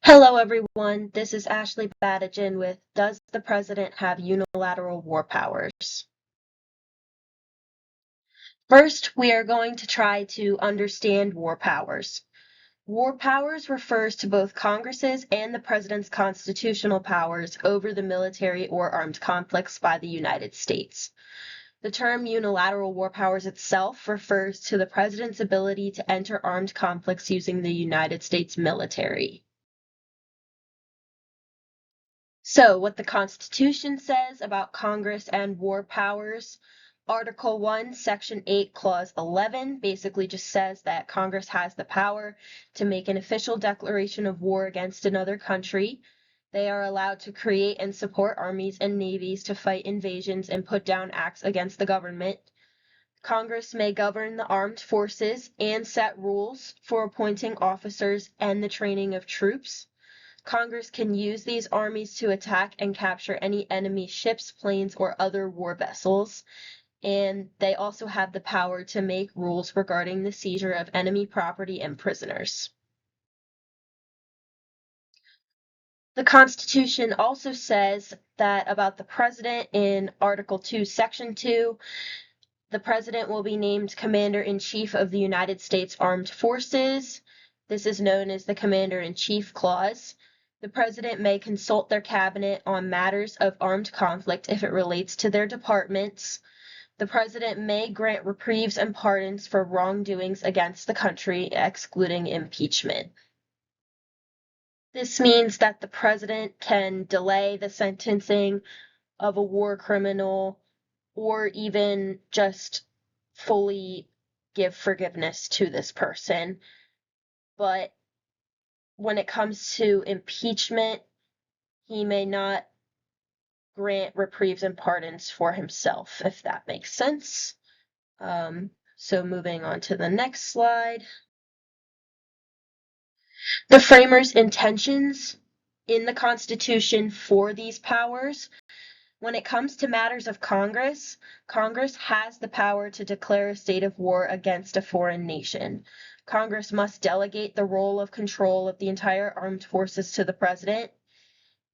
Hello, everyone. This is Ashley Badigan with Does the President Have Unilateral War Powers? First, we are going to try to understand war powers. War powers refers to both Congress's and the President's constitutional powers over the military or armed conflicts by the United States. The term unilateral war powers itself refers to the President's ability to enter armed conflicts using the United States military. So, what the Constitution says about Congress and war powers, Article 1, Section 8, Clause 11 basically just says that Congress has the power to make an official declaration of war against another country. They are allowed to create and support armies and navies to fight invasions and put down acts against the government. Congress may govern the armed forces and set rules for appointing officers and the training of troops. Congress can use these armies to attack and capture any enemy ships, planes, or other war vessels, and they also have the power to make rules regarding the seizure of enemy property and prisoners. The Constitution also says that about the President in Article 2, Section 2, the President will be named Commander-in-Chief of the United States Armed Forces. This is known as the Commander-in-Chief Clause. The President may consult their cabinet on matters of armed conflict if it relates to their departments. The President may grant reprieves and pardons for wrongdoings against the country, excluding impeachment. This means that the President can delay the sentencing of a war criminal or even just fully give forgiveness to this person. But when it comes to impeachment, he may not grant reprieves and pardons for himself, if that makes sense. So moving on to the next slide. The framers' intentions in the Constitution for these powers. When it comes to matters of Congress, Congress has the power to declare a state of war against a foreign nation. Congress must delegate the role of control of the entire armed forces to the President,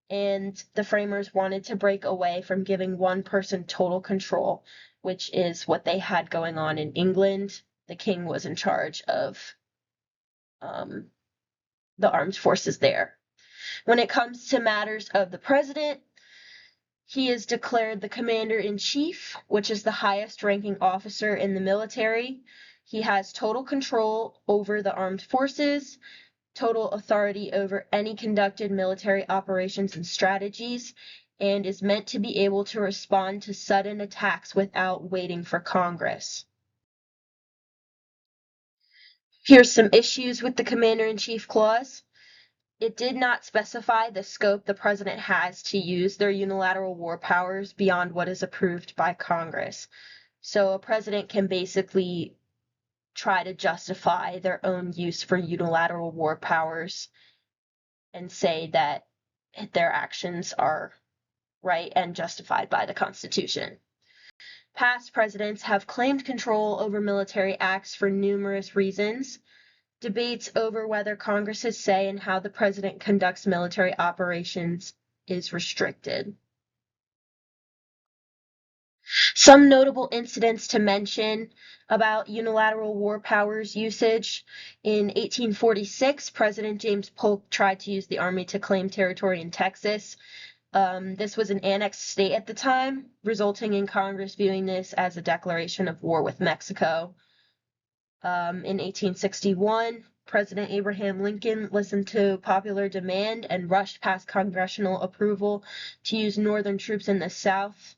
and the framers wanted to break away from giving one person total control, which is what they had going on in England. The king was in charge of the armed forces there. When it comes to matters of the President, he is declared the Commander-in-Chief, which is the highest ranking officer in the military. He has total control over the armed forces, total authority over any conducted military operations and strategies, and is meant to be able to respond to sudden attacks without waiting for Congress. Here's some issues with the Commander-in-Chief clause. It did not specify the scope the President has to use their unilateral war powers beyond what is approved by Congress. So a president can basically try to justify their own use for unilateral war powers and say that their actions are right and justified by the Constitution. Past presidents have claimed control over military acts for numerous reasons. Debates over whether Congress's say in how the President conducts military operations is restricted. Some notable incidents to mention about unilateral war powers usage. In 1846, President James Polk tried to use the Army to claim territory in Texas. This was an annexed state at the time, resulting in Congress viewing this as a declaration of war with Mexico. In 1861, President Abraham Lincoln listened to popular demand and rushed past congressional approval to use Northern troops in the South.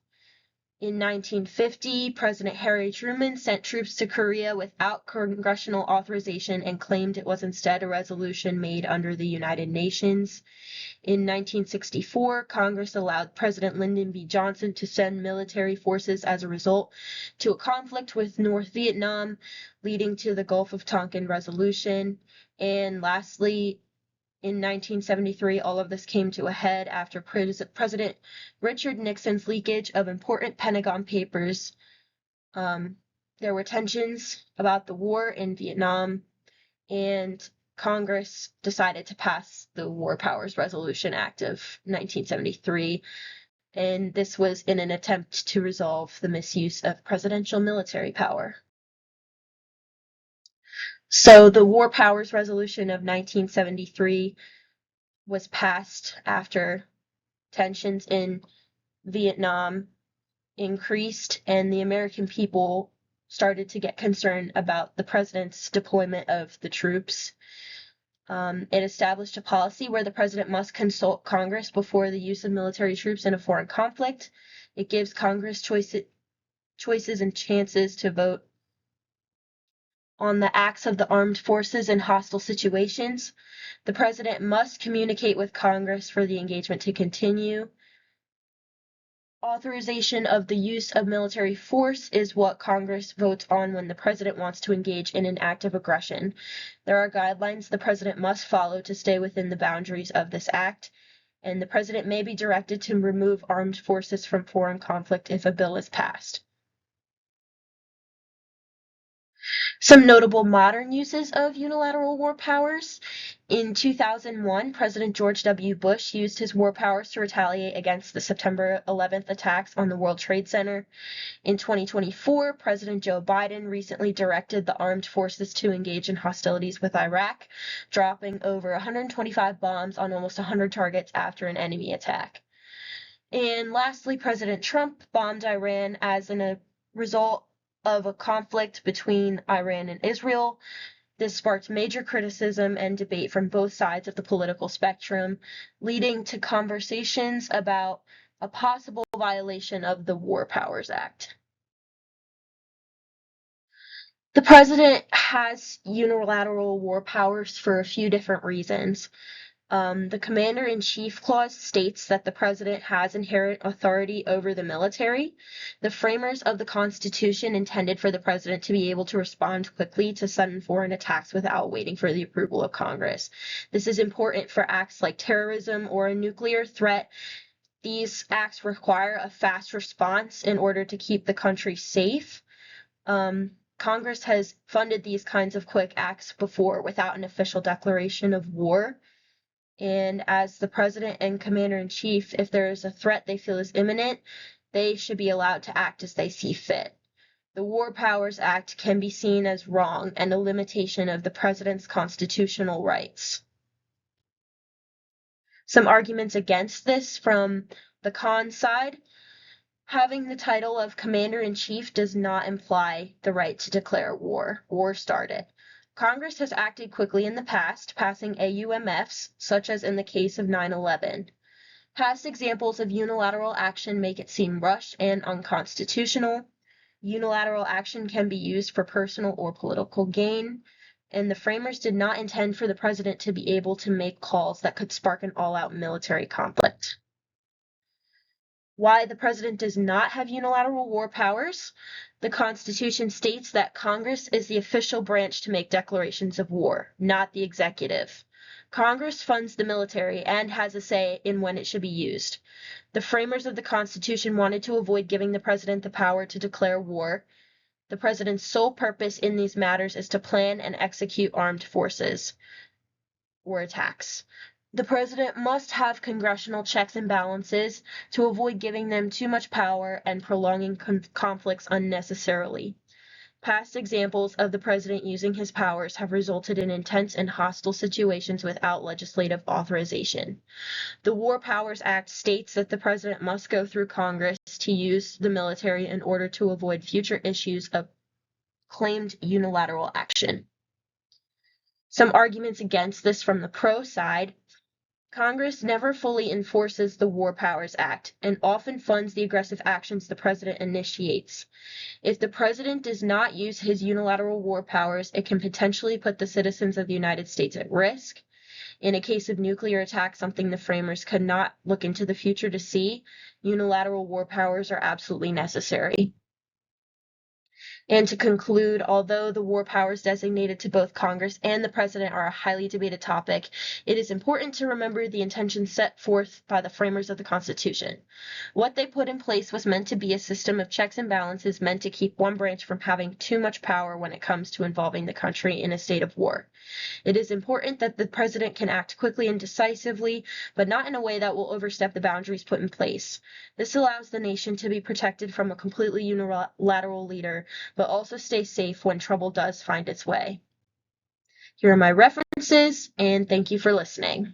In 1950, President Harry Truman sent troops to Korea without congressional authorization and claimed it was instead a resolution made under the United Nations. In 1964, Congress allowed President Lyndon B. Johnson to send military forces as a result to a conflict with North Vietnam, leading to the Gulf of Tonkin resolution. And lastly, in 1973, all of this came to a head after President Richard Nixon's leakage of important Pentagon papers. There were tensions about the war in Vietnam, and Congress decided to pass the War Powers Resolution Act of 1973, and this was in an attempt to resolve the misuse of presidential military power. So the War Powers Resolution of 1973 was passed after tensions in Vietnam increased and the American people started to get concerned about the president's deployment of the troops. It established a policy where the president must consult Congress before the use of military troops in a foreign conflict. It gives Congress choices and chances to vote on the acts of the armed forces in hostile situations. The president must communicate with Congress for the engagement to continue. Authorization of the use of military force is what Congress votes on when the president wants to engage in an act of aggression. There are guidelines the president must follow to stay within the boundaries of this act, and the president may be directed to remove armed forces from foreign conflict if a bill is passed. Some notable modern uses of unilateral war powers. In 2001, President George W. Bush used his war powers to retaliate against the September 11th attacks on the World Trade Center. In 2024, President Joe Biden recently directed the armed forces to engage in hostilities with Iraq, dropping over 125 bombs on almost 100 targets after an enemy attack. And lastly, President Trump bombed Iran as a result of a conflict between Iran and Israel. This sparked major criticism and debate from both sides of the political spectrum, leading to conversations about a possible violation of the War Powers Act. The president has unilateral war powers for a few different reasons. The Commander-in-Chief Clause states that the president has inherent authority over the military. The framers of the Constitution intended for the president to be able to respond quickly to sudden foreign attacks without waiting for the approval of Congress. This is important for acts like terrorism or a nuclear threat. These acts require a fast response in order to keep the country safe. Congress has funded these kinds of quick acts before without an official declaration of war. And as the president and commander-in-chief, if there is a threat they feel is imminent, they should be allowed to act as they see fit. The War Powers Act can be seen as wrong and a limitation of the president's constitutional rights. Some arguments against this from the con side. Having the title of commander-in-chief does not imply the right to declare war or start it. Congress has acted quickly in the past, passing AUMFs, such as in the case of 9/11. Past examples of unilateral action make it seem rushed and unconstitutional. Unilateral action can be used for personal or political gain, and the framers did not intend for the president to be able to make calls that could spark an all-out military conflict. Why the president does not have unilateral war powers? The Constitution states that Congress is the official branch to make declarations of war, not the executive. Congress funds the military and has a say in when it should be used. The framers of the Constitution wanted to avoid giving the president the power to declare war. The president's sole purpose in these matters is to plan and execute armed forces or attacks. The president must have congressional checks and balances to avoid giving them too much power and prolonging conflicts unnecessarily. Past examples of the president using his powers have resulted in intense and hostile situations without legislative authorization. The War Powers Act states that the president must go through Congress to use the military in order to avoid future issues of claimed unilateral action. Some arguments against this from the pro side. Congress never fully enforces the War Powers Act and often funds the aggressive actions the president initiates. If the president does not use his unilateral war powers, it can potentially put the citizens of the United States at risk. In a case of nuclear attack, something the framers could not look into the future to see, unilateral war powers are absolutely necessary. And to conclude, although the war powers designated to both Congress and the President are a highly debated topic, it is important to remember the intentions set forth by the framers of the Constitution. What they put in place was meant to be a system of checks and balances meant to keep one branch from having too much power when it comes to involving the country in a state of war. It is important that the President can act quickly and decisively, but not in a way that will overstep the boundaries put in place. This allows the nation to be protected from a completely unilateral leader, but also stay safe when trouble does find its way. Here are my references, and thank you for listening.